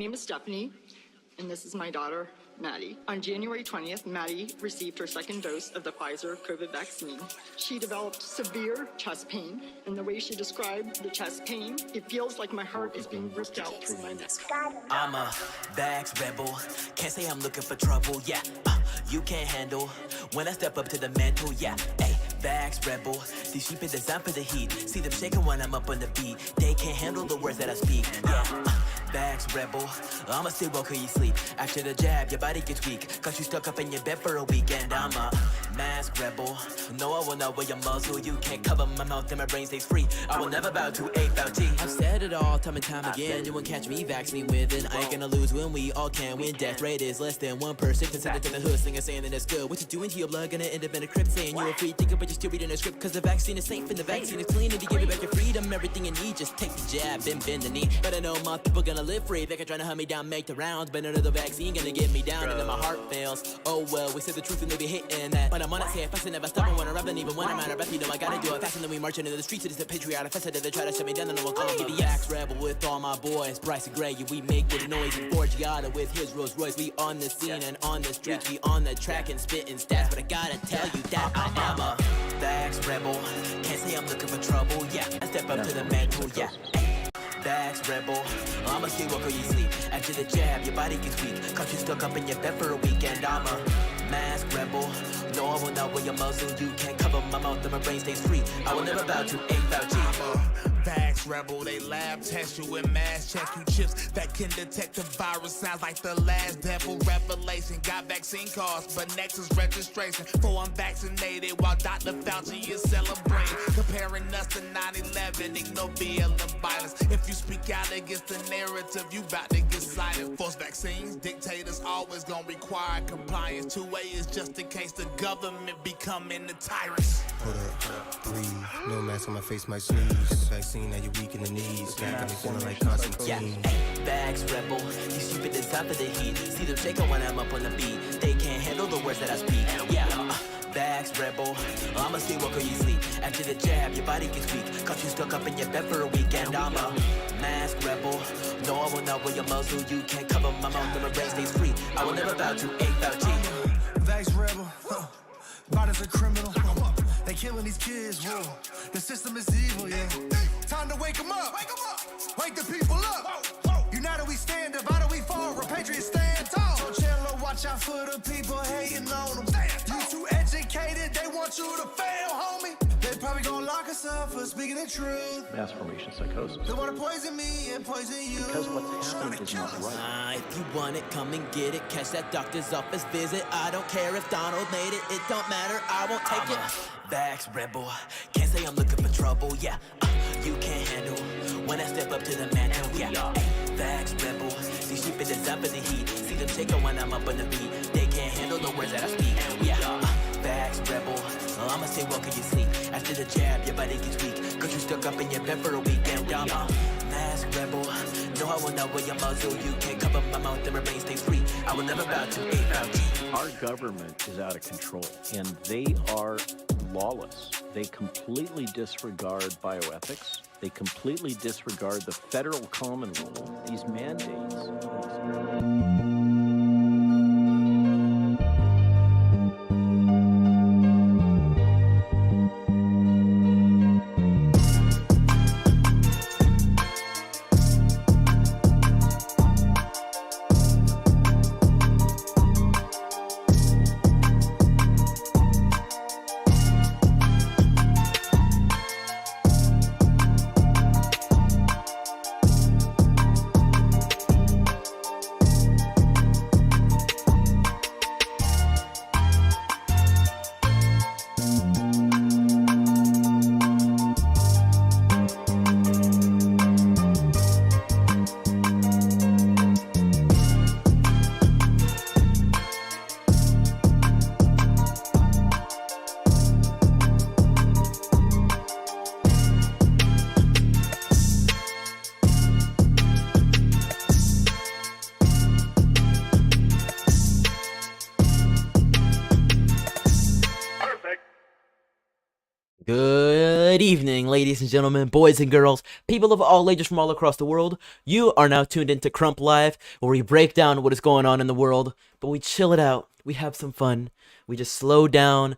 name is Stephanie, and this is my daughter, Maddie. On January 20th, Maddie received her second dose of the Pfizer COVID vaccine. She developed severe chest pain, and the way she described the chest pain, it feels like my heart is being ripped out through my neck. I'm a bags rebel, can't say I'm looking for trouble, yeah. You can't handle when I step up to the mantle, yeah. Ay, bags rebel, these sheep are designed for the heat. See them shaking when I'm up on the beat. They can't handle the words that I speak, yeah. Bags rebel, I'ma stay woke till you sleep. After the jab, your body gets weak, cause you stuck up in your bed for a weekend. I'm a mask rebel, no, I will not wear your muzzle. You can't cover my mouth and my brain stays free. I will never bow to a bounty. I've said it all time and time again. You won't catch me vaccine with it. I ain't gonna lose when we all can win. Death rate is less than 1%. Considered to the hood slinger saying that it's good. What you doing to your blood? Gonna end up in a crypt saying you a free thinker, but you're still reading a script. Cause the vaccine is safe and the vaccine is clean. And to give you back your freedom, everything you need, just take the jab and bend the knee. But I know my people gonna live free. They can try to hunt me down, make the rounds, but none of the vaccine gonna get me down. And then my heart fails. Oh well, we said the truth and they be hitting that. But I'm on it, say it fast and never stop. And when I'm rapping, even when I'm out of breath, you know I gotta do it fast. And then we marching into the streets. It is a patriotic fest. They try to shut me down, and I will call me the Axe Rebel with all my boys. Bryce and Gray, we make good noise. And Forgiata with his Rolls Royce. We on the scene and on the streets. We on the track and spitting stats. But I gotta tell you that I am a Bags Rebel. Can't say I'm looking for trouble, yeah. I step up to the mantle, yeah. Bags rebel, I'ma stay woke or you sleep. After the jab, your body gets weak, cause you stuck up in your bed for a weekend. I'm a mask rebel, no, I will not wear your muzzle. You can't cover my mouth and my brain stays free. I will never bow to a bounty. Bags rebel, they lab test you and mass check you chips that can detect the virus. Sounds like the last devil revelation. Got vaccine cards, but next is registration for unvaccinated, while Dr. Fauci is celebrating, comparing us to 9/11. Ignore BLM violence. If you speak out against the narrative, you bout to get silent. Forced vaccines, dictators always gonna require compliance. 2A is just in case the government becoming the tyrants. Hold up, breathe. No mask on my face, might sneeze. Got the vaccine, now you're weak in the knees. Got me feeling like Constantine. Yeah, bags rebel, these sheep at the top of the heat. See them shaking when I'm up on the beat. They can't handle the words that I speak. Yeah, bags rebel, I'ma stay woke or you sleep. After the jab, your body gets weak, cause you stuck up in your bed for a weekend. I'm a mask rebel, no, I will not wear your muzzle. You can't cover my mouth and my brain stays free. I will never bow to a bounty. Vax rebel, bodies a criminal. They killing these kids, whoa. The system is evil, yeah. Time to wake them up. Wake the people up. United we stand, divided we fall. Repatriate stand tall. So Chandler, watch out for the people hating on them. You too educated, they want you to fail, homie. They probably gonna lock us up for speaking the truth. Mass formation psychosis. They wanna poison me and poison you. Because what's happening is not right. If you want it, come and get it. Catch that doctor's office visit. I don't care if Donald made it. It don't matter, I won't take it. Bags rebel, can't say I'm looking for trouble, yeah. You can't handle when I step up to the mantle, yeah. Bags rebel, these sheep are designed for the heat. See them shaking when I'm up on the beat. They can't handle the words that I speak, yeah. Bags rebel, I'ma stay woke till you sleep. After the jab, your body gets weak, cause you stuck up in your bed for a weekend. I'm a mask rebel, no, I will not wear your muzzle. You can't cover my mouth and my brain stays free. I will never bow to a bounty. Our government is out of control, and they are lawless. They completely disregard bioethics. They completely disregard the federal common rule. These mandates. Good Good evening, ladies and gentlemen, boys and girls, people of all ages from all across the world. You are now tuned into Crump Live, where we break down what is going on in the world, but we chill it out, we have some fun, we just slow down,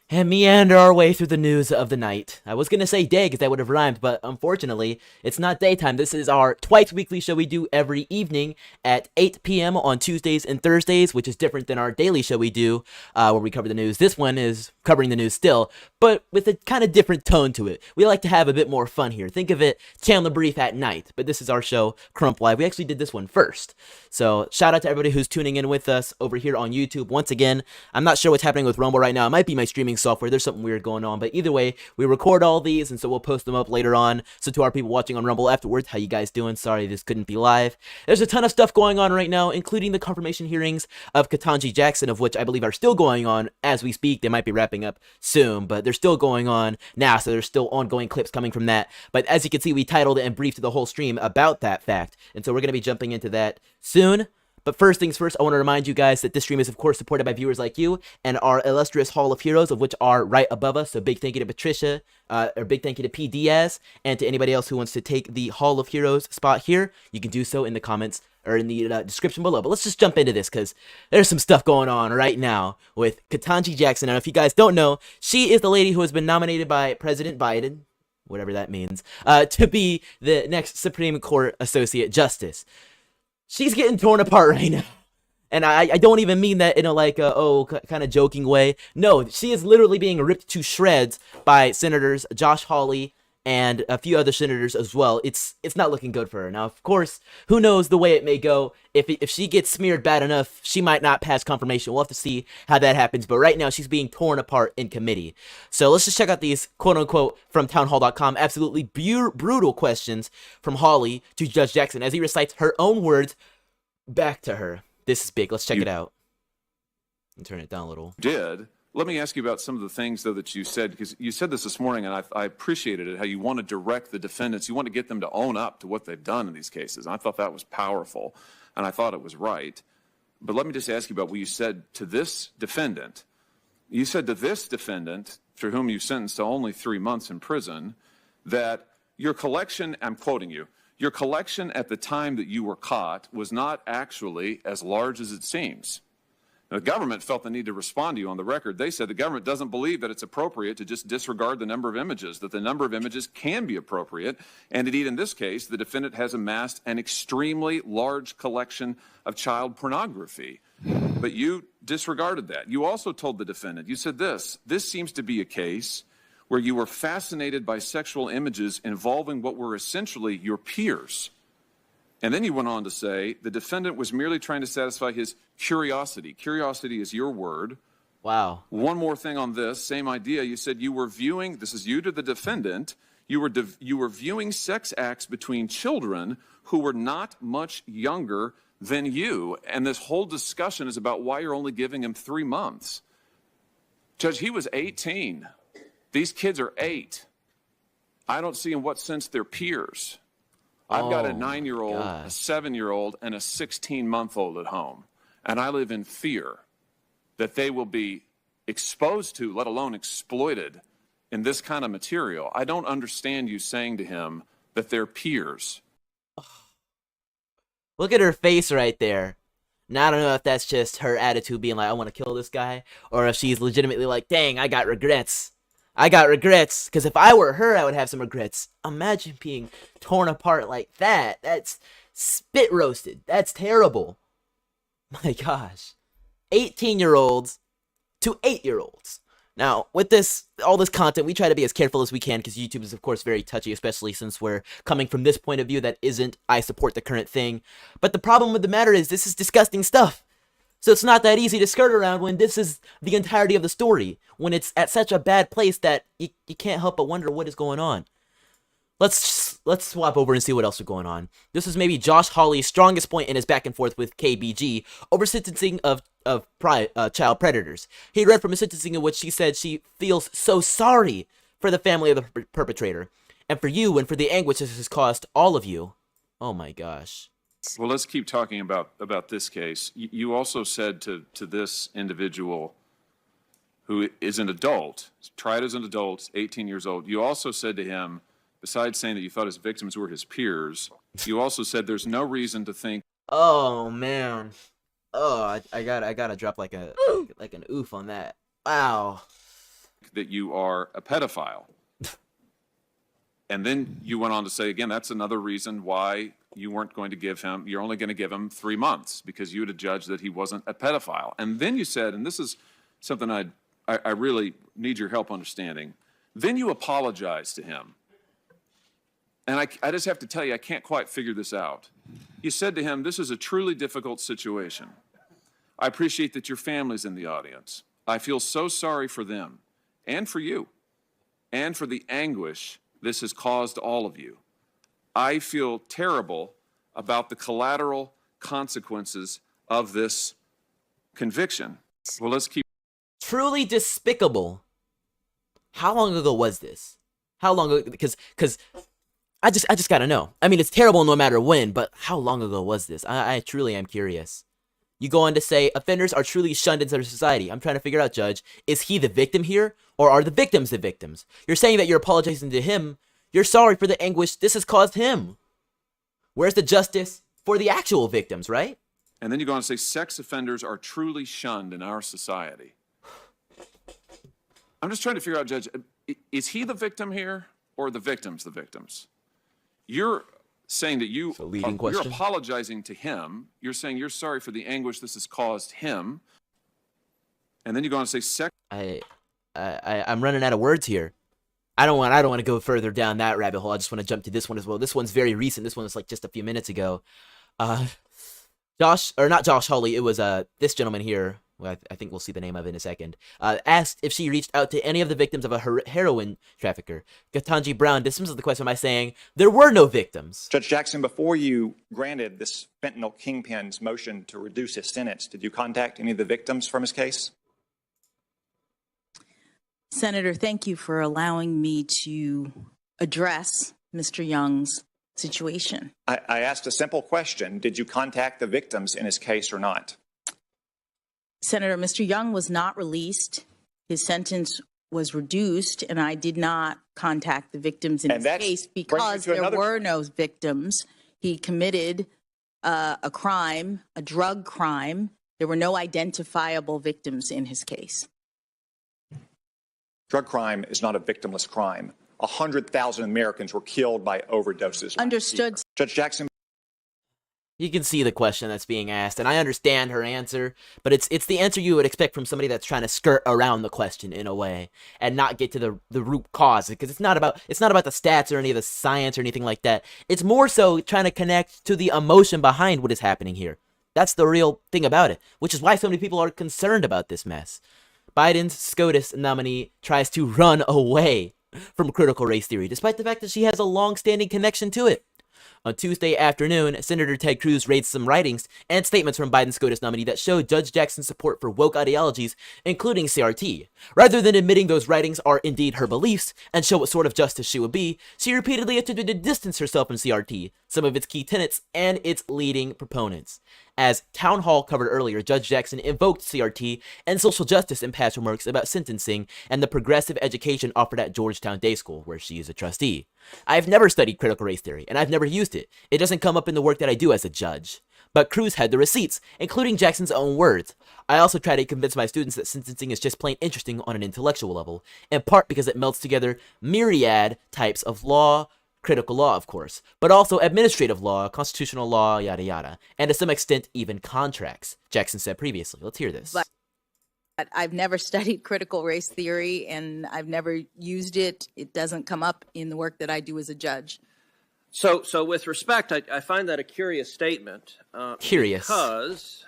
and meander our way through the news of the night. I was gonna say day, because that would have rhymed, but unfortunately, it's not daytime. This is our twice weekly show we do every evening at 8 p.m. on Tuesdays and Thursdays, which is different than our daily show we do, where we cover the news. This one is covering the news still, but with a kind of different tone to it. We like to have a bit more fun here. Think of it, Chandler Brief at night, but this is our show, Crump Live. We actually did this one first. So, shout out to everybody who's tuning in with us over here on YouTube. Once again, I'm not sure what's happening with Rumble right now. It might be my streaming software. There's something weird going on, but either way, we record all these, and so we'll post them up later on. So to our people watching on Rumble afterwards, how you guys doing? Sorry this couldn't be live. There's a ton of stuff going on right now, including the confirmation hearings of Katanji Jackson, of which I believe are still going on as we speak. They might be wrapping up soon, but they're still going on now, so there's still ongoing clips coming from that. But as you can see, we titled and briefed the whole stream about that fact, and so we're going to be jumping into that soon. But first things first, I want to remind you guys that this stream is, of course, supported by viewers like you and our illustrious Hall of Heroes, of which are right above us. So big thank you to Patricia, or big thank you to P. Diaz, and to anybody else who wants to take the Hall of Heroes spot here. You can do so in the comments or in the description below. But let's just jump into this, because there's some stuff going on right now with Katanji Jackson. And if you guys don't know, she is the lady who has been nominated by President Biden, whatever that means, to be the next Supreme Court Associate Justice. She's getting torn apart right now. And I don't even mean that in a kind of joking way. No, she is literally being ripped to shreds by Senators Josh Hawley and a few other senators as well. It's not looking good for her. Now, of course, who knows the way it may go. If she gets smeared bad enough, she might not pass confirmation. We'll have to see how that happens. But right now, she's being torn apart in committee. So let's just check out these, quote-unquote, from townhall.com, absolutely brutal questions from Hawley to Judge Jackson as he recites her own words back to her. This is big. Let's check it out. And turn it down a little. Let me ask you about some of the things, though, that you said, because you said this morning, and I appreciated it, how you want to direct the defendants. You want to get them to own up to what they've done in these cases. And I thought that was powerful, and I thought it was right. But let me just ask you about what you said to this defendant. You said to this defendant, for whom you sentenced to only 3 months in prison, that your collection, I'm quoting you, your collection at the time that you were caught was not actually as large as it seems. The government felt the need to respond to you on the record. They said the government doesn't believe that it's appropriate to just disregard the number of images, that the number of images can be appropriate. And indeed, in this case, the defendant has amassed an extremely large collection of child pornography. But you disregarded that. You also told the defendant, you said this seems to be a case where you were fascinated by sexual images involving what were essentially your peers. And then you went on to say the defendant was merely trying to satisfy his curiosity. Curiosity is your word. Wow. One more thing on this, same idea. You said you were viewing, this is you to the defendant, you were viewing sex acts between children who were not much younger than you. And this whole discussion is about why you're only giving him 3 months. Judge, he was 18. These kids are 8. I don't see in what sense they're peers. I've got a 9-year-old, a 7-year-old, and a 16-month-old at home. And I live in fear that they will be exposed to, let alone exploited, in this kind of material. I don't understand you saying to him that they're peers. Look at her face right there. Now, I don't know if that's just her attitude being like, I want to kill this guy, or if she's legitimately like, dang, I got regrets. I got regrets, because if I were her, I would have some regrets. Imagine being torn apart like that. That's spit roasted. That's terrible. My gosh. 18-year-olds to 8-year-olds. Now, with all this content, we try to be as careful as we can, because YouTube is, of course, very touchy, especially since we're coming from this point of view that isn't, I support the current thing. But the problem with the matter is, this is disgusting stuff. So it's not that easy to skirt around when this is the entirety of the story, when it's at such a bad place that you can't help but wonder what is going on. Let's swap over and see what else is going on. This is maybe Josh Hawley's strongest point in his back and forth with KBG over sentencing of child predators. He read from a sentencing in which she said she feels so sorry for the family of the perpetrator, and for you, and for the anguish this has caused all of you. Oh my gosh. Well, let's keep talking about this case. You also said to this individual, who is an adult, tried as an adult, 18 years old, you also said to him, besides saying that you thought his victims were his peers, you also said there's no reason to think. Oh man. Oh, I gotta drop like an oof on that. Wow. That you are a pedophile. And then you went on to say, again, that's another reason why you weren't going to give him, you're only going to give him 3 months, because you had judged that he wasn't a pedophile. And then you said, and this is something I really need your help understanding, then you apologized to him. And I just have to tell you, I can't quite figure this out. You said to him, this is a truly difficult situation. I appreciate that your family's in the audience. I feel so sorry for them and for you and for the anguish this has caused all of you. I feel terrible about the collateral consequences of this conviction. Well, let's keep. Truly despicable. How long ago was this? How long ago? Because I just gotta know. I mean, it's terrible no matter when, but how long ago was this? I truly am curious. You go on to say, offenders are truly shunned into society. I'm trying to figure out, Judge, is he the victim here, or are the victims the victims? You're saying that you're apologizing to him. You're sorry for the anguish this has caused him. Where's the justice for the actual victims, right? And then you go on to say, sex offenders are truly shunned in our society. I'm just trying to figure out, Judge, is he the victim here, or the victims the victims? You're saying that you're apologizing to him. You're saying you're sorry for the anguish this has caused him. And then you go on to say sex. I'm running out of words here. I don't want to go further down that rabbit hole. I just want to jump to this one as well. This one's very recent. This one was like just a few minutes ago. Not Josh Hawley. It was this gentleman here. Well, I think we'll see the name of it in a second. Asked if she reached out to any of the victims of a heroin trafficker. Katanji Brown dismisses the question by saying there were no victims. Judge Jackson, before you granted this fentanyl kingpin's motion to reduce his sentence, did you contact any of the victims from his case? Senator, thank you for allowing me to address Mr. Young's situation. I asked a simple question. Did you contact the victims in his case or not? Senator, Mr. Young was not released. His sentence was reduced, and I did not contact the victims in his case because there were no victims. He committed a crime, a drug crime. There were no identifiable victims in his case. Drug crime is not a victimless crime. 100,000 Americans were killed by overdoses. Understood. Judge Jackson. You can see the question that's being asked, and I understand her answer, but it's the answer you would expect from somebody that's trying to skirt around the question in a way and not get to the root cause, because it's not about the stats or any of the science or anything like that. It's more so trying to connect to the emotion behind what is happening here. That's the real thing about it, which is why so many people are concerned about this mess. Biden's SCOTUS nominee tries to run away from critical race theory, despite the fact that she has a long-standing connection to it. On Tuesday afternoon, Senator Ted Cruz raised some writings and statements from Biden's SCOTUS nominee that showed Judge Jackson's support for woke ideologies, including CRT. Rather than admitting those writings are indeed her beliefs and show what sort of justice she would be, she repeatedly attempted to distance herself from CRT, some of its key tenets, and its leading proponents. As Town Hall covered earlier, Judge Jackson invoked CRT and social justice in past remarks about sentencing and the progressive education offered at Georgetown Day School, where she is a trustee. I've never studied critical race theory, and I've never used it. It doesn't come up in the work that I do as a judge. But Cruz had the receipts, including Jackson's own words. I also try to convince my students that sentencing is just plain interesting on an intellectual level, in part because it melts together myriad types of law, critical law, of course, but also administrative law, constitutional law, yada yada, and to some extent even contracts, Jackson said previously. Let's hear this. But I've never studied critical race theory, and I've never used it. It doesn't come up in the work that I do as a judge. So with respect, I find that a curious statement. Curious. Because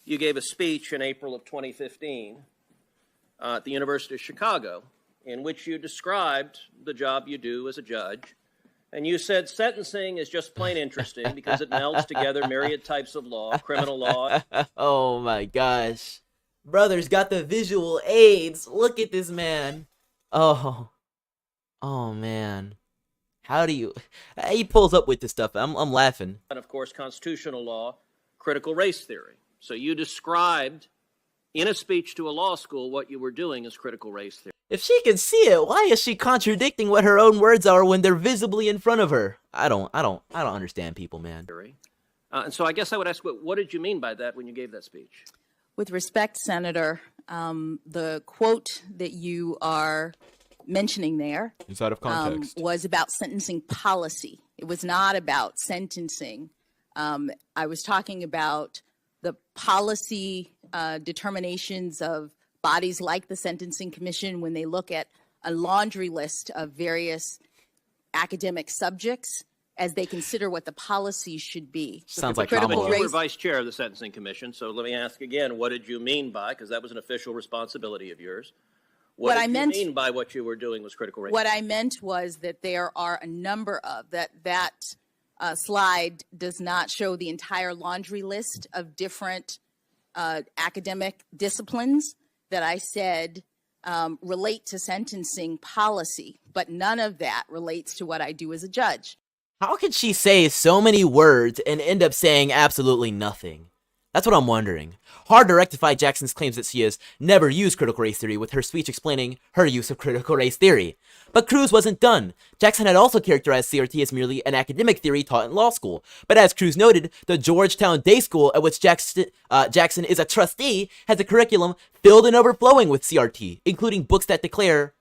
you gave a speech in April of 2015 at the University of Chicago, in which you described the job you do as a judge. And you said sentencing is just plain interesting because it melds together myriad types of law, criminal law. Oh my gosh. Brother's got the visual aids. Look at this man. Oh man. How do you... He pulls up with this stuff. I'm laughing. And of course, constitutional law, critical race theory. So you described in a speech to a law school, what you were doing is critical race theory. If she can see it, why is she contradicting what her own words are when they're visibly in front of her? I don't understand people, man. And so I guess I would ask, what did you mean by that when you gave that speech? With respect, Senator, the quote that you are mentioning there is out of context. Was about sentencing policy. It was not about sentencing. I was talking about the policy determinations of bodies like the Sentencing Commission when they look at a laundry list of various academic subjects as they consider what the policy should be. Sounds like critical race. You were vice chair of the Sentencing Commission, so let me ask again, what did you mean by, because that was an official responsibility of yours, what did you mean by what you were doing was critical race? What I meant was that there are a number of, that slide does not show the entire laundry list of different academic disciplines that I said relate to sentencing policy, but none of that relates to what I do as a judge. How can she say so many words and end up saying absolutely nothing? That's what I'm wondering. Hard to rectify Jackson's claims that she has never used critical race theory with her speech explaining her use of critical race theory. But Cruz wasn't done. Jackson had also characterized CRT as merely an academic theory taught in law school. But as Cruz noted, the Georgetown Day School at which Jackson is a trustee has a curriculum filled and overflowing with CRT, including books that declare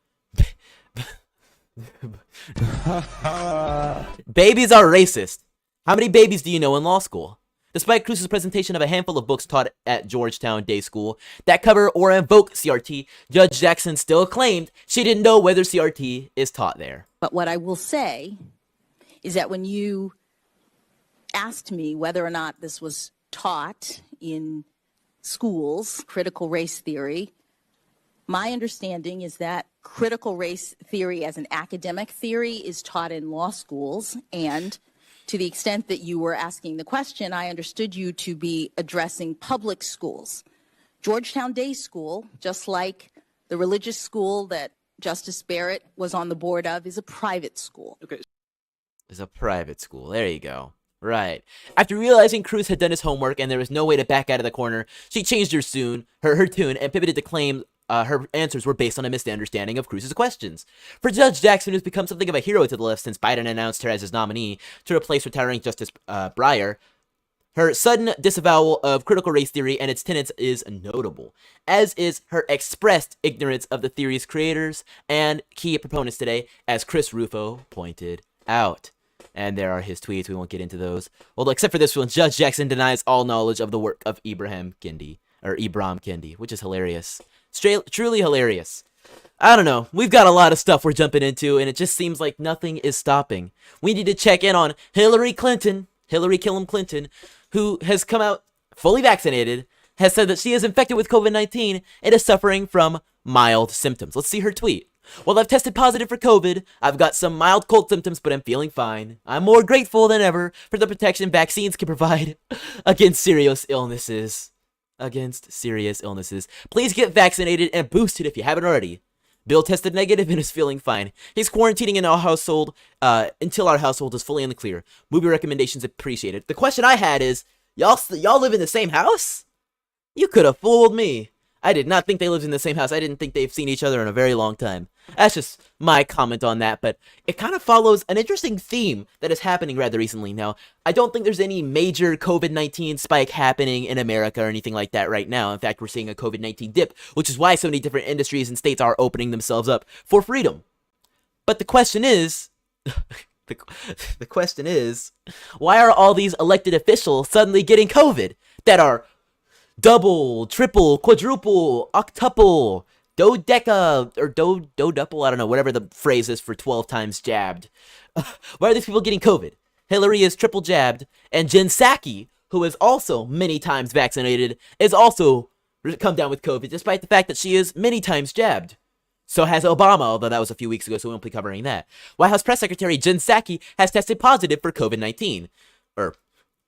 babies are racist. How many babies do you know in law school? Despite Cruz's presentation of a handful of books taught at Georgetown Day School that cover or invoke CRT, Judge Jackson still claimed she didn't know whether CRT is taught there. But what I will say is that when you asked me whether or not this was taught in schools, critical race theory, my understanding is that critical race theory as an academic theory is taught in law schools, and to the extent that you were asking the question, I understood you to be addressing public schools. Georgetown Day School, just like the religious school that Justice Barrett was on the board of, is a private school. Okay. It's a private school. There you go. Right. After realizing Cruz had done his homework and there was no way to back out of the corner, she changed her tune and pivoted to claim her answers were based on a misunderstanding of Cruz's questions. For Judge Jackson, who's become something of a hero to the left since Biden announced her as his nominee to replace retiring Justice Breyer, her sudden disavowal of critical race theory and its tenets is notable, as is her expressed ignorance of the theory's creators and key proponents today, as Chris Rufo pointed out. And there are his tweets. We won't get into those. Well, except for this one, Judge Jackson denies all knowledge of the work of Ibram Kendi, which is hilarious. Truly hilarious. I don't know. We've got a lot of stuff we're jumping into, and it just seems like nothing is stopping. We need to check in on Hillary Clinton, who has come out fully vaccinated, has said that she is infected with COVID-19 and is suffering from mild symptoms. Let's see her tweet. Well, I've tested positive for COVID. I've got some mild cold symptoms, but I'm feeling fine. I'm more grateful than ever for the protection vaccines can provide against serious illnesses. Please get vaccinated and boosted if you haven't already. Bill tested negative and is feeling fine. He's quarantining in our household until our household is fully in the clear. Movie recommendations appreciated. The question I had is, y'all live in the same house? You could have fooled me. I did not think they lived in the same house. I didn't think they've seen each other in a very long time. That's just my comment on that, but it kind of follows an interesting theme that is happening rather recently. Now, I don't think there's any major COVID-19 spike happening in America or anything like that right now. In fact, we're seeing a COVID-19 dip, which is why so many different industries and states are opening themselves up for freedom. But the question is, why are all these elected officials suddenly getting COVID that are double, triple, quadruple, octuple, dodeca, or doduple, I don't know, whatever the phrase is for 12 times jabbed. Why are these people getting COVID? Hillary is triple jabbed, and Jen Psaki, who is also many times vaccinated, is also come down with COVID, despite the fact that she is many times jabbed. So has Obama, although that was a few weeks ago, so we won't be covering that. White House Press Secretary Jen Psaki has tested positive for COVID-19, or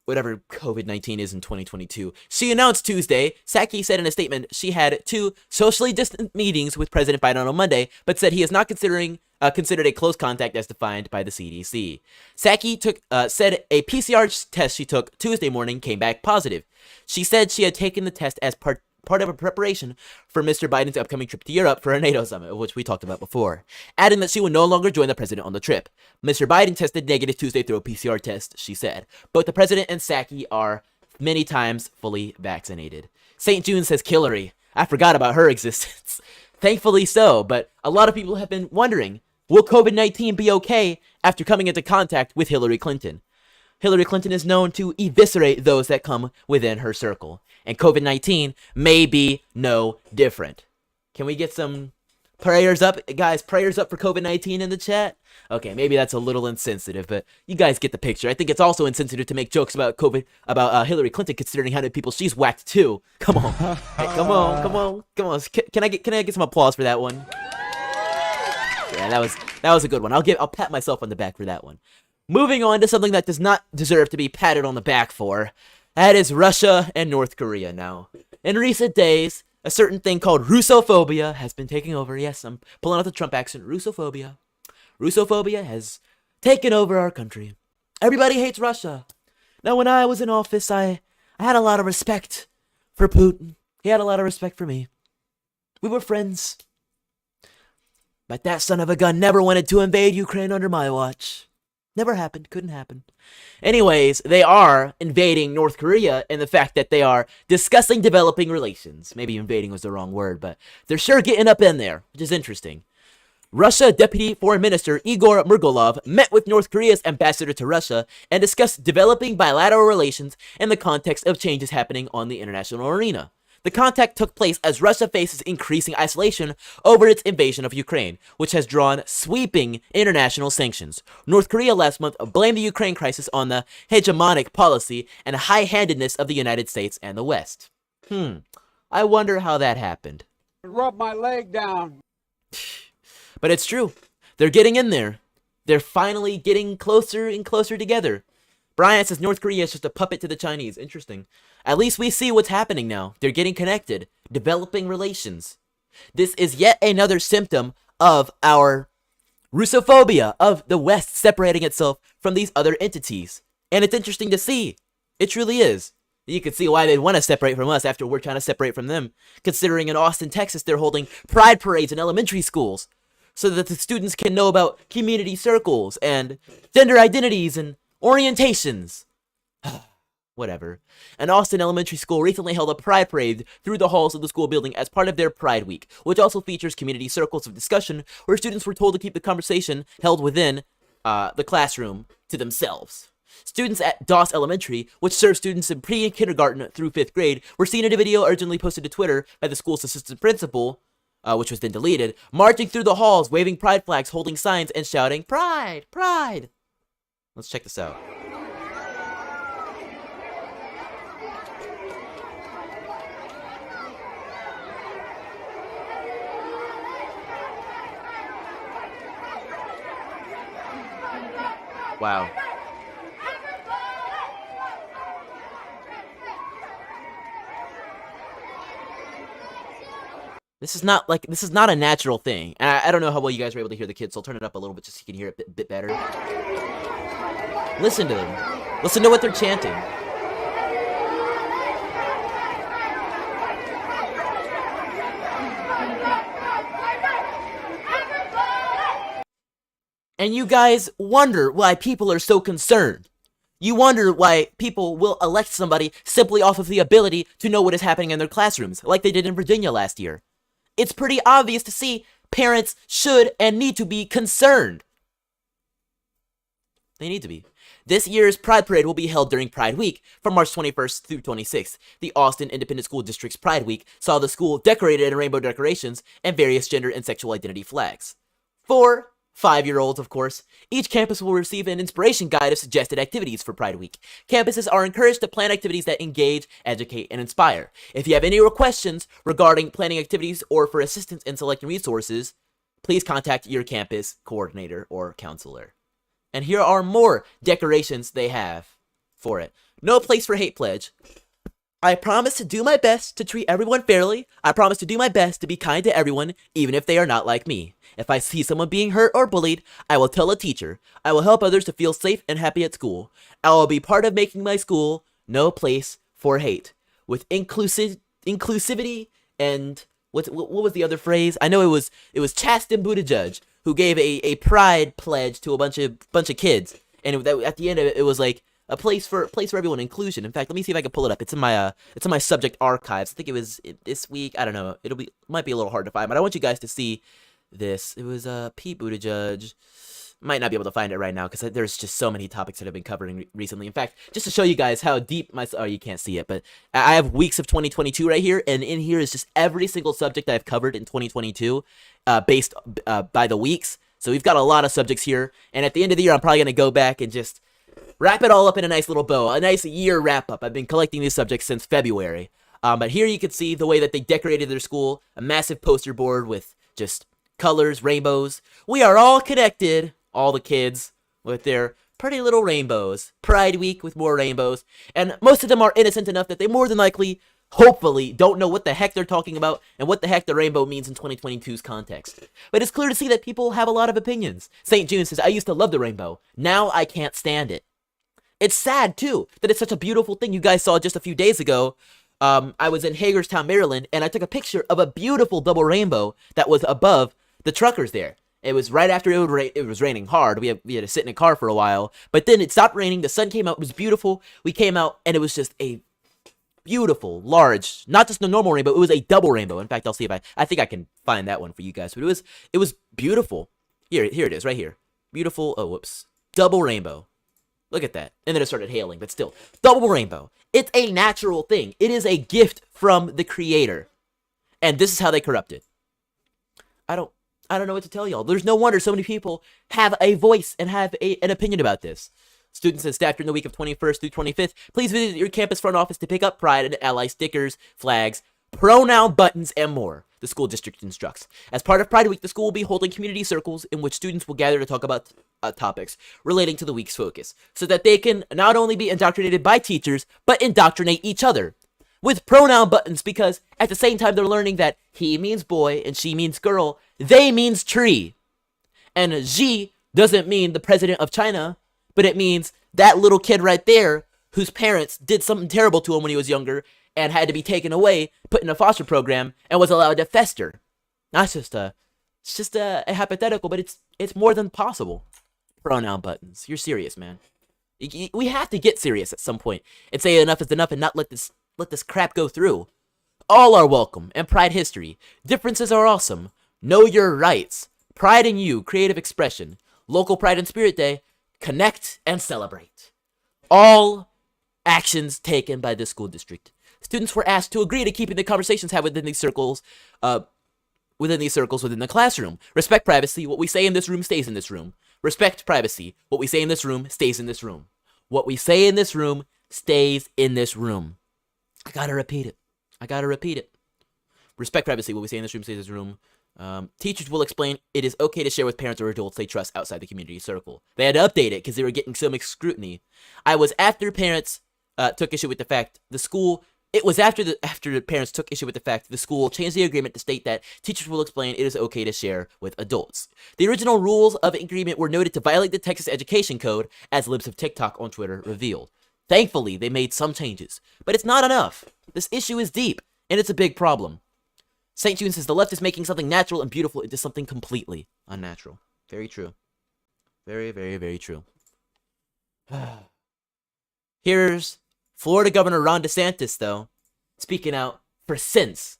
whatever COVID-19 is in 2022. She announced Tuesday, Psaki said in a statement she had 2 socially distant meetings with President Biden on Monday, but said he is not considered a close contact as defined by the CDC. Psaki said a PCR test she took Tuesday morning came back positive. She said she had taken the test as part of a preparation for Mr. Biden's upcoming trip to Europe for a NATO summit, which we talked about before, adding that she would no longer join the president on the trip. Mr. Biden tested negative Tuesday through a PCR test, she said. Both the president and Psaki are many times fully vaccinated. St. June says Hillary. I forgot about her existence. Thankfully so, but a lot of people have been wondering, will COVID-19 be okay after coming into contact with Hillary Clinton? Hillary Clinton is known to eviscerate those that come within her circle, and COVID-19 may be no different. Can we get some prayers up, guys? Prayers up for COVID-19 in the chat? Okay, maybe that's a little insensitive, but you guys get the picture. I think it's also insensitive to make jokes about Hillary Clinton, considering how many people she's whacked too. Come on, hey, come on. Can I get some applause for that one? Yeah, that was a good one. I'll pat myself on the back for that one. Moving on to something that does not deserve to be patted on the back for. That is Russia and North Korea now. In recent days, a certain thing called Russophobia has been taking over. Yes, I'm pulling out the Trump accent. Russophobia. Russophobia has taken over our country. Everybody hates Russia. Now, when I was in office, I had a lot of respect for Putin. He had a lot of respect for me. We were friends. But that son of a gun never wanted to invade Ukraine under my watch. Never happened. Couldn't happen. Anyways, they are invading North Korea, and the fact that they are discussing developing relations. Maybe invading was the wrong word, but they're sure getting up in there, which is interesting. Russia Deputy Foreign Minister Igor Murgolov met with North Korea's ambassador to Russia and discussed developing bilateral relations in the context of changes happening on the international arena. The contact took place as Russia faces increasing isolation over its invasion of Ukraine, which has drawn sweeping international sanctions. North Korea last month blamed the Ukraine crisis on the hegemonic policy and high-handedness of the United States and the West. I wonder how that happened. Rub my leg down. But it's true. They're getting in there. They're finally getting closer and closer together. Brian says North Korea is just a puppet to the Chinese. Interesting. At least we see what's happening now. They're getting connected, developing relations. This is yet another symptom of our Russophobia, of the West separating itself from these other entities. And it's interesting to see. It truly is. You can see why they'd want to separate from us after we're trying to separate from them. Considering in Austin, Texas, they're holding pride parades in elementary schools so that the students can know about community circles and gender identities and orientations. Whatever. An Austin elementary school recently held a pride parade through the halls of the school building as part of their Pride Week, which also features community circles of discussion where students were told to keep the conversation held within the classroom to themselves. Students at Doss Elementary, which serves students in pre-kindergarten through 5th grade, were seen in a video urgently posted to Twitter by the school's assistant principal, which was then deleted, marching through the halls, waving pride flags, holding signs, and shouting, "Pride! Pride!" Let's check this out. Wow. This is not a natural thing. And I don't know how well you guys were able to hear the kids, so I'll turn it up a little bit just so you can hear it a bit better. Listen to them. Listen to what they're chanting. And you guys wonder why people are so concerned. You wonder why people will elect somebody simply off of the ability to know what is happening in their classrooms, like they did in Virginia last year. It's pretty obvious to see parents should and need to be concerned. They need to be. This year's Pride Parade will be held during Pride Week from March 21st through 26th. The Austin Independent School District's Pride Week saw the school decorated in rainbow decorations and various gender and sexual identity flags. 4 5-year-olds, of course. Each campus will receive an inspiration guide of suggested activities for Pride Week. Campuses are encouraged to plan activities that engage, educate, and inspire. If you have any questions regarding planning activities or for assistance in selecting resources, please contact your campus coordinator or counselor. And here are more decorations they have for it. No place for hate pledge. I promise to do my best to treat everyone fairly. I promise to do my best to be kind to everyone, even if they are not like me. If I see someone being hurt or bullied, I will tell a teacher. I will help others to feel safe and happy at school. I will be part of making my school no place for hate. With inclusivity inclusivity and what was the other phrase? I know it was Chasten Buttigieg who gave a pride pledge to a bunch of kids, and at the end of it, it was like a place for everyone, inclusion. In fact, let me see if I can pull it up. It's in my subject archives. I think it was this week. I don't know. Might be a little hard to find, but I want you guys to see this. It was Pete Buttigieg. Might not be able to find it right now because there's just so many topics that I've been covering recently. In fact, just to show you guys how deep you can't see it, but I have weeks of 2022 right here, and in here is just every single subject I've covered in 2022, based by the weeks. So we've got a lot of subjects here, and at the end of the year, I'm probably gonna go back and just wrap it all up in a nice little bow, a nice year wrap up. I've been collecting these subjects since February, but here you can see the way that they decorated their school, a massive poster board with just colors, rainbows. We are all connected. All the kids with their pretty little rainbows. Pride Week with more rainbows. And most of them are innocent enough that they more than likely, hopefully, don't know what the heck they're talking about and what the heck the rainbow means in 2022's context. But it's clear to see that people have a lot of opinions. St. June says, I used to love the rainbow. Now I can't stand it. It's sad, too, that it's such a beautiful thing. You guys saw just a few days ago. I was in Hagerstown, Maryland, and I took a picture of a beautiful double rainbow that was above the truckers there. It was right after it was raining hard. We had to sit in a car for a while. But then it stopped raining. The sun came out. It was beautiful. We came out, and it was just a beautiful, large, not just a normal rainbow. It was a double rainbow. In fact, I'll see if I think I can find that one for you guys. But it was beautiful. Here it is, right here. Beautiful. Oh, whoops. Double rainbow. Look at that. And then it started hailing, but still. Double rainbow. It's a natural thing. It is a gift from the Creator. And this is how they corrupt it. I don't know what to tell y'all. There's no wonder so many people have a voice and have an opinion about this. Students and staff during the week of 21st through 25th, please visit your campus front office to pick up Pride and Ally stickers, flags, pronoun buttons, and more. The school district instructs. As part of Pride Week, the school will be holding community circles in which students will gather to talk about topics relating to the week's focus, so that they can not only be indoctrinated by teachers, but indoctrinate each other. With pronoun buttons, because at the same time they're learning that he means boy and she means girl, they means tree. And Xi doesn't mean the president of China, but it means that little kid right there whose parents did something terrible to him when he was younger and had to be taken away, put in a foster program, and was allowed to fester. It's just a hypothetical, but it's more than possible. Pronoun buttons. You're serious, man. We have to get serious at some point and say enough is enough and not let this crap go through. All are welcome, and Pride history. Differences are awesome. Know your rights. Pride in you, creative expression. Local Pride and Spirit Day. Connect and celebrate. All actions taken by this school district. Students were asked to agree to keeping the conversations had within these circles within the classroom. Respect privacy. What we say in this room stays in this room. Respect privacy. What we say in this room stays in this room. What we say in this room stays in this room. I gotta repeat it. Respect privacy. What we say in this room stays in this room. Teachers will explain it is okay to share with parents or adults they trust outside the community circle. They had to update it because they were getting so much scrutiny. I was after parents took issue with the fact the school. It was after the parents took issue with the fact the school changed the agreement to state that teachers will explain it is okay to share with adults. The original rules of agreement were noted to violate the Texas Education Code, as libs of TikTok on Twitter revealed. Thankfully, they made some changes, but it's not enough. This issue is deep, and it's a big problem. St. June says the left is making something natural and beautiful into something completely unnatural. Very true. Very, very, very true. Here's Florida Governor Ron DeSantis, though, speaking out for sense.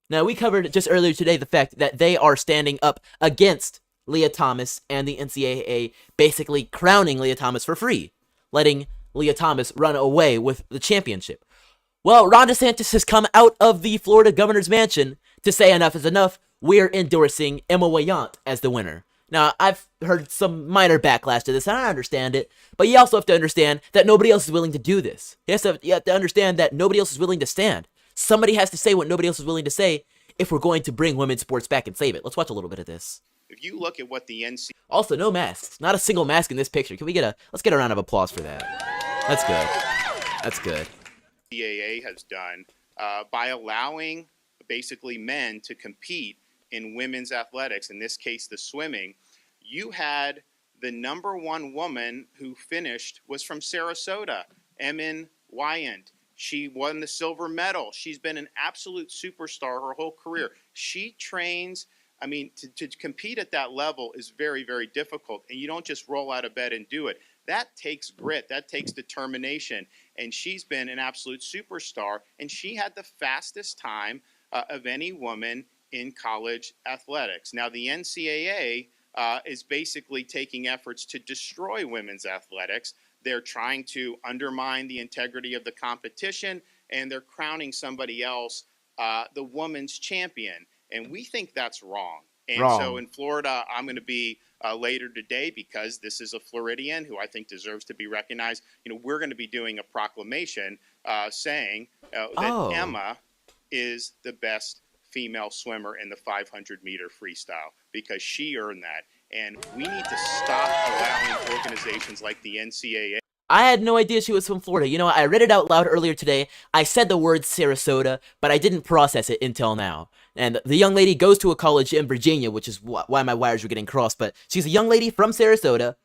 Now, we covered just earlier today the fact that they are standing up against Leah Thomas and the NCAA basically crowning Leah Thomas for free, letting Leah Thomas run away with the championship. Well, Ron DeSantis has come out of the Florida governor's mansion to say enough is enough. We're endorsing Emma Wayant as the winner. Now, I've heard some minor backlash to this, and I understand it, but you also have to understand that nobody else is willing to do this. You have to understand that nobody else is willing to stand. Somebody has to say what nobody else is willing to say if we're going to bring women's sports back and save it. Let's watch a little bit of this. If you look at what the NCAA... Also, no masks. Not a single mask in this picture. Let's get a round of applause for that. That's good. That's good. NCAA has done by allowing basically men to compete in women's athletics, in this case the swimming. You had the number one woman who finished was from Sarasota, Emin Wyant. She won the silver medal. She's been an absolute superstar her whole career. She trains. I mean, to compete at that level is very, very difficult. And you don't just roll out of bed and do it. That takes grit. That takes determination. And she's been an absolute superstar. And she had the fastest time of any woman in college athletics. Now, the NCAA is basically taking efforts to destroy women's athletics. They're trying to undermine the integrity of the competition, and they're crowning somebody else the women's champion. And we think that's wrong. And so in Florida, I'm going to be later today, because this is a Floridian who I think deserves to be recognized. We're going to be doing a proclamation saying that Emma is the best female swimmer in the 500-meter freestyle, because she earned that. And we need to stop allowing organizations like the NCAA. I had no idea she was from Florida. I read it out loud earlier today. I said the word Sarasota, but I didn't process it until now. And the young lady goes to a college in Virginia, which is why my wires were getting crossed. But she's a young lady from Sarasota.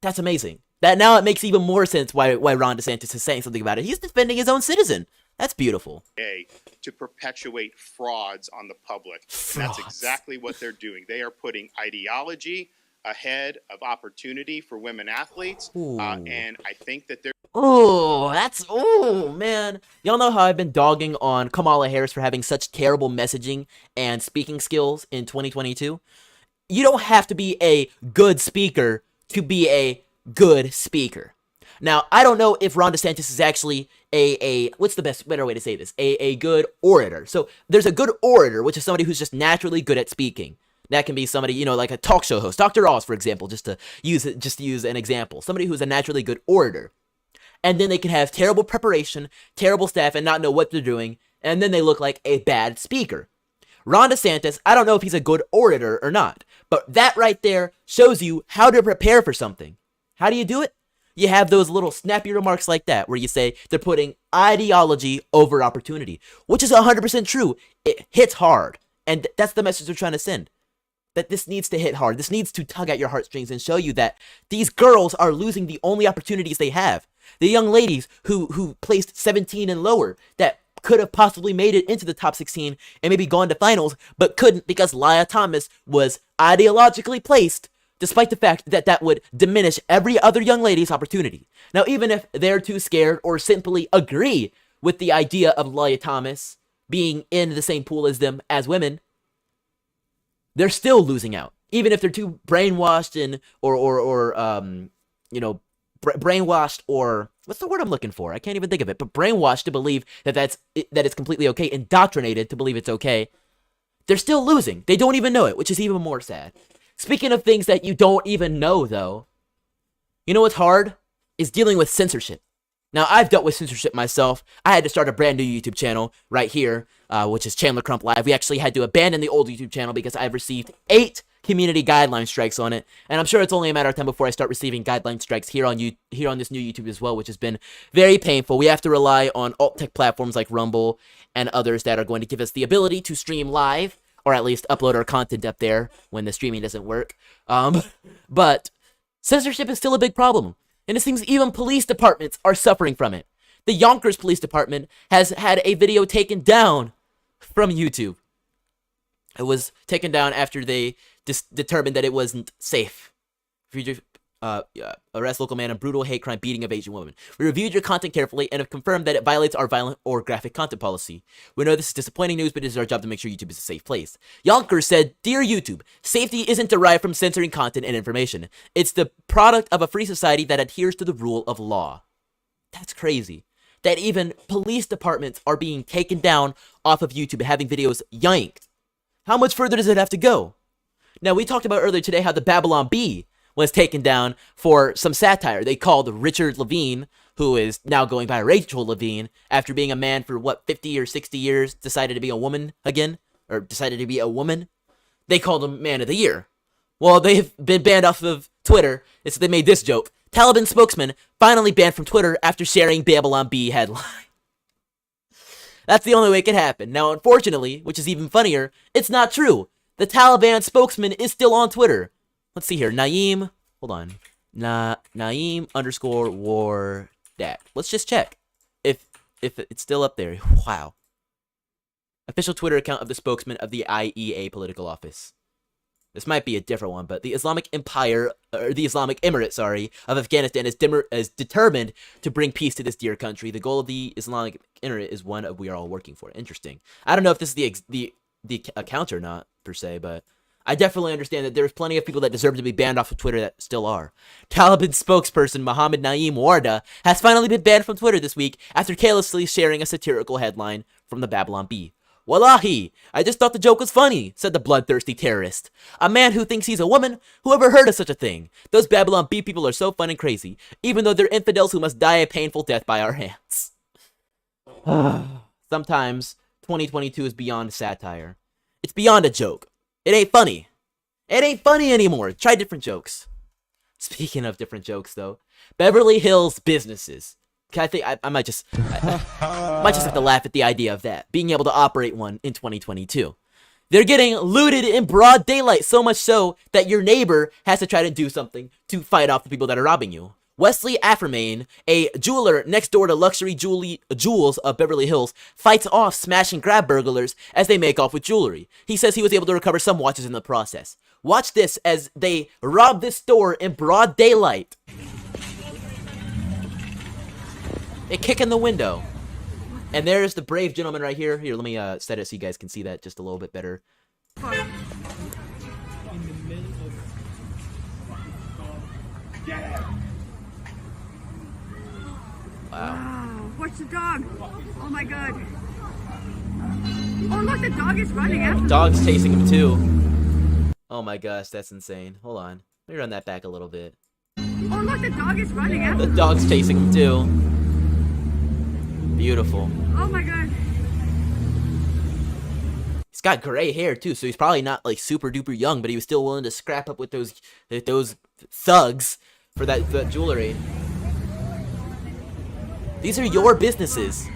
That's amazing. That now it makes even more sense why Ron DeSantis is saying something about it. He's defending his own citizen. That's beautiful. To perpetuate frauds on the public. And that's exactly what they're doing. They are putting ideology ahead of opportunity for women athletes. And I think that they're... Man. Y'all know how I've been dogging on Kamala Harris for having such terrible messaging and speaking skills in 2022? You don't have to be a good speaker to be a good speaker. Now, I don't know if Ron DeSantis is actually what's the better way to say this? A good orator. So there's a good orator, which is somebody who's just naturally good at speaking. That can be somebody, like a talk show host, Dr. Oz, for example, just to use an example. Somebody who's a naturally good orator. And then they can have terrible preparation, terrible staff, and not know what they're doing, and then they look like a bad speaker. Ron DeSantis, I don't know if he's a good orator or not, but that right there shows you how to prepare for something. How do you do it? You have those little snappy remarks like that, where you say they're putting ideology over opportunity, which is 100% true. It hits hard, and that's the message they're trying to send. That this needs to hit hard. This needs to tug at your heartstrings and show you that these girls are losing the only opportunities they have. The young ladies who placed 17 and lower that could have possibly made it into the top 16 and maybe gone to finals, but couldn't because Lia Thomas was ideologically placed, despite the fact that that would diminish every other young lady's opportunity. Now, even if they're too scared or simply agree with the idea of Lia Thomas being in the same pool as them as women, they're still losing out. Even if they're too brainwashed and brainwashed, or what's the word I'm looking for? I can't even think of it. But brainwashed to believe that it's completely okay, indoctrinated to believe it's okay. They're still losing. They don't even know it, which is even more sad. Speaking of things that you don't even know, though, you know what's hard? Is dealing with censorship. Now, I've dealt with censorship myself. I had to start a brand new YouTube channel right here, which is Chandler Crump Live. We actually had to abandon the old YouTube channel because I've received 8 community guideline strikes on it, and I'm sure it's only a matter of time before I start receiving guideline strikes here on this new YouTube as well, which has been very painful. We have to rely on alt-tech platforms like Rumble and others that are going to give us the ability to stream live, or at least upload our content up there when the streaming doesn't work. But censorship is still a big problem. And it seems even police departments are suffering from it. The Yonkers Police Department has had a video taken down from YouTube. It was taken down after they determined that it wasn't safe. Arrest local man in brutal hate crime beating of Asian woman. We reviewed your content carefully and have confirmed that it violates our violent or graphic content policy. We know this is disappointing news, but it is our job to make sure YouTube is a safe place. Yonkers said, "Dear YouTube, safety isn't derived from censoring content and information. It's the product of a free society that adheres to the rule of law." That's crazy. That even police departments are being taken down off of YouTube and having videos yanked. How much further does it have to go? Now, we talked about earlier today how the Babylon Bee was taken down for some satire. They called Richard Levine, who is now going by Rachel Levine, after being a man for, 50 or 60 years, decided to be a woman again, or decided to be a woman. They called him Man of the Year. Well, they've been banned off of Twitter, so they made this joke. Taliban spokesman finally banned from Twitter after sharing Babylon Bee headline. That's the only way it could happen. Now, unfortunately, which is even funnier, it's not true. The Taliban spokesman is still on Twitter. Let's see here. Naeem, hold on. Naeem _Wardak. Let's just check if if it's still up there. Wow. Official Twitter account of the spokesman of the IEA political office. This might be a different one, but the Islamic Empire, or the Islamic Emirate, sorry, of Afghanistan is determined to bring peace to this dear country. The goal of the Islamic Emirate is one of we are all working for. Interesting. I don't know if this is the account or not, per se, but I definitely understand that there's plenty of people that deserve to be banned off of Twitter that still are. Taliban spokesperson Mohammed Naeem Warda has finally been banned from Twitter this week after carelessly sharing a satirical headline from the Babylon Bee. Wallahi, I just thought the joke was funny, said the bloodthirsty terrorist. A man who thinks he's a woman? Who ever heard of such a thing? Those Babylon Bee people are so fun and crazy, even though they're infidels who must die a painful death by our hands. Sometimes 2022 is beyond satire. It's beyond a joke. It ain't funny. It ain't funny anymore. Try different jokes. Speaking of different jokes, though, Beverly Hills businesses. I think I might just have to laugh at the idea of that, being able to operate one in 2022. They're getting looted in broad daylight, so much so that your neighbor has to try to do something to fight off the people that are robbing you. Wesley Affermain, a jeweler next door to Luxury Jewels of Beverly Hills, fights off smash and grab burglars as they make off with jewelry. He says he was able to recover some watches in the process. Watch this as they rob this store in broad daylight. They kick in the window. And there's the brave gentleman right here. Here, let me set it so you guys can see that just a little bit better. Wow. Watch the dog. Oh my god. Oh look, the dog is running after The dog's chasing him too. Oh my gosh, that's insane. Hold on. Let me run that back a little bit. Oh look, the dog is running after The dog's chasing him too. Beautiful. Oh my god. He's got gray hair too, so he's probably not like super duper young, but he was still willing to scrap up with those thugs for that jewelry. These are your businesses.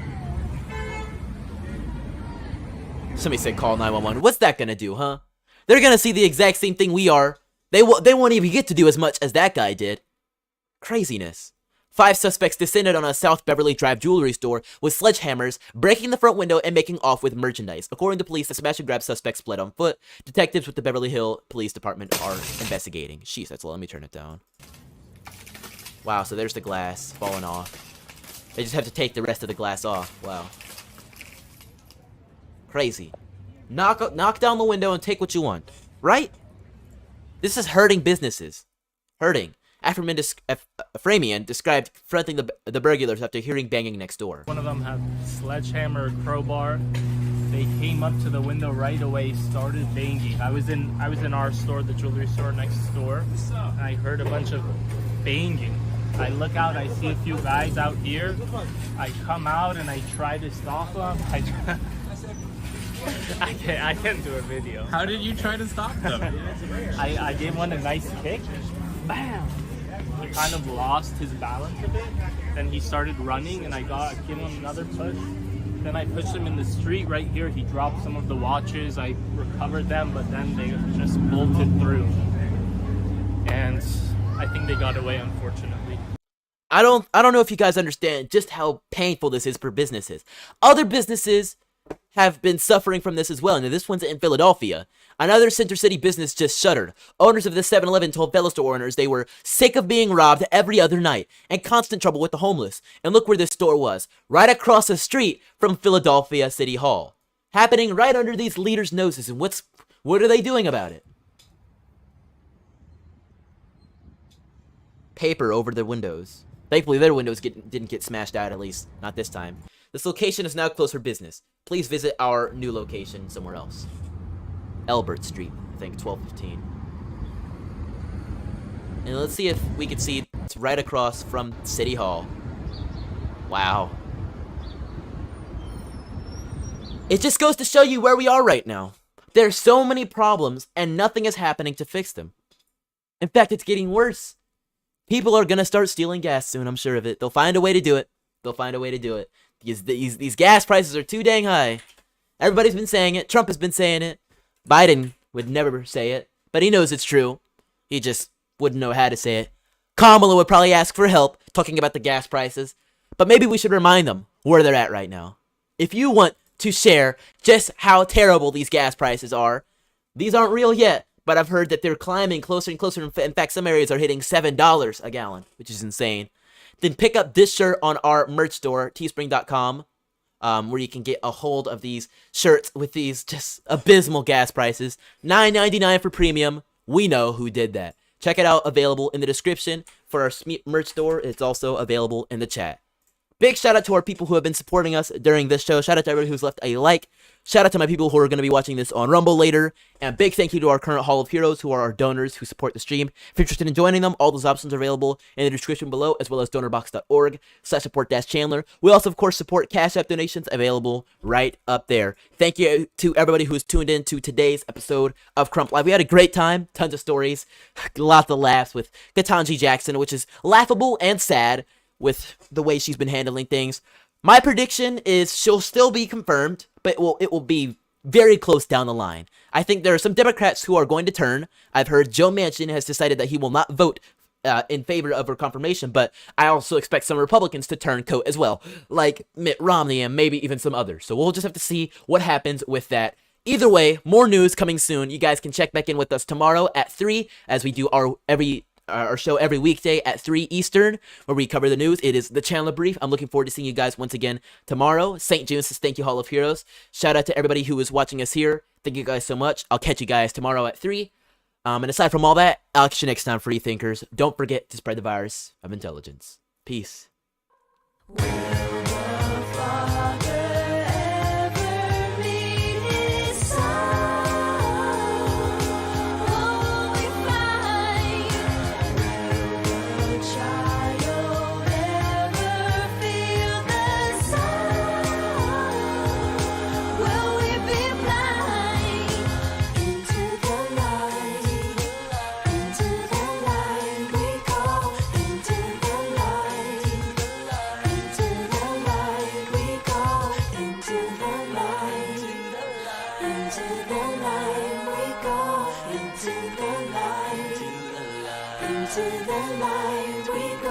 Somebody said call 911. What's that gonna do, huh? They're gonna see the exact same thing we are. They won't even get to do as much as that guy did. Craziness. 5 suspects descended on a South Beverly Drive jewelry store with sledgehammers, breaking the front window and making off with merchandise. According to police, the smash and grab suspects fled on foot. Detectives with the Beverly Hills Police Department are investigating. Jeez, that's let me turn it down. Wow, so there's the glass falling off. They just have to take the rest of the glass off. Wow. Crazy. Knock down the window and take what you want. Right? This is hurting businesses. Hurting. Aframian described confronting the burglars after hearing banging next door. One of them had sledgehammer, crowbar. They came up to the window right away, started banging. I was in our store, the jewelry store next door, and I heard a bunch of banging. I look out, I see a few guys out here. I come out and I try to stop them. I can't do a video. How did you try to stop them? I gave one a nice kick. Bam! He kind of lost his balance a bit. Then he started running and I gave him another push. Then I pushed him in the street right here. He dropped some of the watches. I recovered them, but then they just bolted through. And I think they got away, unfortunately. I don't know if you guys understand just how painful this is for businesses. Other businesses have been suffering from this as well, and this one's in Philadelphia. Another Center City business just shuttered. Owners of the 7-Eleven told fellow store owners they were sick of being robbed every other night and constant trouble with the homeless. And look where this store was, right across the street from Philadelphia City Hall. Happening right under these leaders' noses, and what are they doing about it? Paper over their windows. Thankfully, their windows didn't get smashed out, at least not this time. This location is now closed for business. Please visit our new location somewhere else. Elbert Street, I think, 1215. And let's see if we can see it's right across from City Hall. Wow. It just goes to show you where we are right now. There's so many problems, and nothing is happening to fix them. In fact, it's getting worse. People are gonna start stealing gas soon, I'm sure of it. They'll find a way to do it. They'll find a way to do it. These gas prices are too dang high. Everybody's been saying it. Trump has been saying it. Biden would never say it, but he knows it's true. He just wouldn't know how to say it. Kamala would probably ask for help, talking about the gas prices. but maybe we should remind them where they're at right now. If you want to share just how terrible these gas prices are, these aren't real yet, but I've heard that they're climbing closer and closer. In fact, some areas are hitting $7 a gallon, which is insane. Then pick up this shirt on our merch store, teespring.com, where you can get a hold of these shirts with these just abysmal gas prices. $9.99 for premium. We know who did that. Check it out, available in the description for our merch store. It's also available in the chat. Big shout out to our people who have been supporting us during this show. Shout out to everybody who's left a like. Shout out to my people who are going to be watching this on Rumble later. And big thank you to our current Hall of Heroes, who are our donors who support the stream. If you're interested in joining them, all those options are available in the description below, as well as donorbox.org/support-Chandler. We also, of course, support Cash App donations available right up there. Thank you to everybody who's tuned in to today's episode of Crump Live. We had a great time, tons of stories, lots of laughs with Katanji Jackson, which is laughable and sad with the way she's been handling things. My prediction is she'll still be confirmed, but it will be very close down the line. I think there are some Democrats who are going to turn. I've heard Joe Manchin has decided that he will not vote in favor of her confirmation, but I also expect some Republicans to turn coat as well, like Mitt Romney and maybe even some others. So we'll just have to see what happens with that. Either way, more news coming soon. You guys can check back in with us tomorrow at 3 as we do our show every weekday at 3 Eastern, where we cover the news. It is the Chandler Brief. I'm looking forward to seeing you guys once again tomorrow. St. June says thank you, Hall of Heroes. Shout out to everybody who is watching us here. Thank you guys so much. I'll catch you guys tomorrow at 3. And aside from all that, I'll catch you next time, free thinkers. Don't forget to spread the virus of intelligence. Peace. Into the light we go.